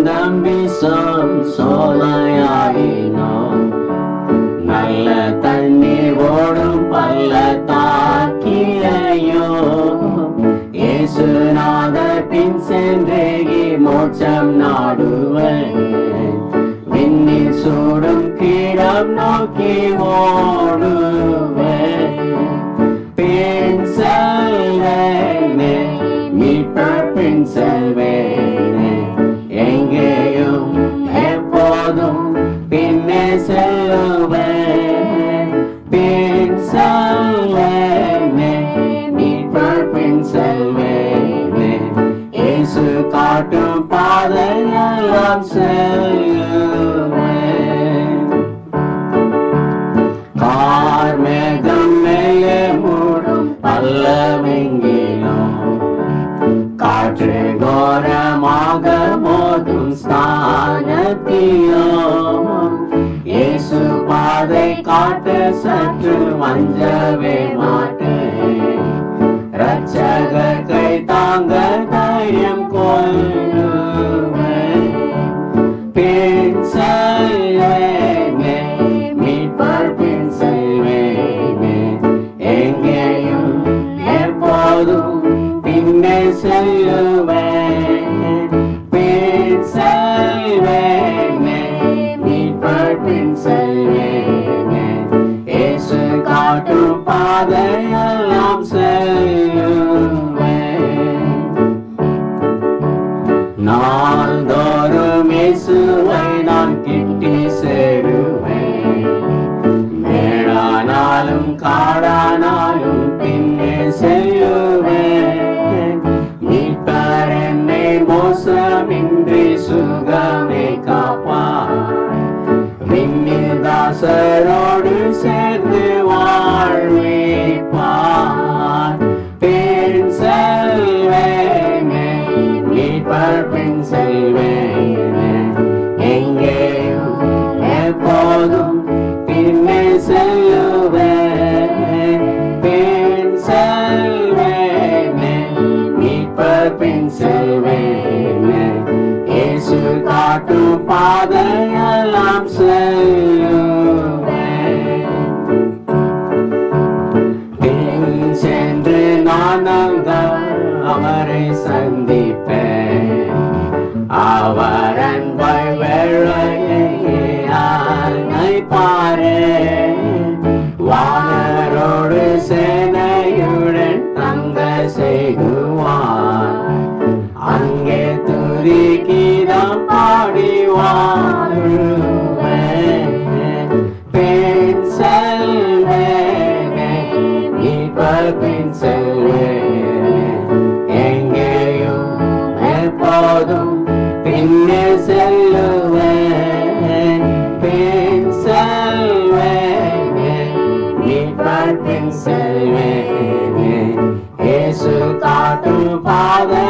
விஷம் சோலையாயினோ நல்ல தண்ணீர் ஓடும் பள்ளத்தாக்கிலையோ இயேசுநாத பின் சென்று மோட்சம் நாடுவேன் விண்ணில் சூடும் கீழம் நோக்கி ஓடுவேன் பின் செல்வேனே மீட்பர் பின் செல்வேனே எங்கேயும் எப்போதும் பின்னே செல்லுவேன் பின் செல்வேனே மீட்பர் பின் செல்வேனே இயேசு காட்டும் பாதையெல்லாம் செல்லுவேன் கார்மேகம் மேலே மூடும் பள்ளமெங்கிலும் காற்று கோரமாக மோதும் ஸ்தானத்திலோ இயேசு பாதை காட்டு சற்று மஞ்சவே மாட்டேன் ரட்சகர் கை தாங்க தைரியம் கொள்ளுவேன் பின் செல்வேனே மீட்பர் பின் செல்வேனே எங்கேயும் எப்போதும் பின்னே செல்லுவேன் பின் செல்வேனே மீட்பர் பின் செல்வேனே இயேசு காட்டும் பாதையெல்லாம் செல்லுவேன் நாள்தோறும் இயேசுவை நான் கிட்டி சேருவேன் மேடானாலும் காடானாலும் பின்னே செல்லுவேன் மீட்பர் என்னை மோசமின்றி சுகமே காப்பார் விண்ணில் தாசரோடு சேர்ந்து வாழ்விப்பார் பின் செல்வேனே மீட்பர் பின் செல்வேனே எங்கேயும் எப்போதும் பின்னே செல்லுவேன் பின் செல்வேனே மீட்பர் பின் செல்வேனே இயேசு காட்டும் பாதையெல்லாம் செல்லுவேன் பின் சென்று நான் அங்கு அவரை சந்திப்பேன் அவர் அன்பை வெள்ளையை பாரு வானரோடு சேனையுடன் தங்க செய்குவார் அங்கே துதி கீதம் பாடி வாழுவேன் பின் செல்வேனே மீட்பர் பின் செல்வேனே எங்கேயும் எப்போதும் பின்னே செல்லுவேன் பின் செல்வேனே மீட்பர் பின் செல்வேனே இயேசு காட்டும் பாதை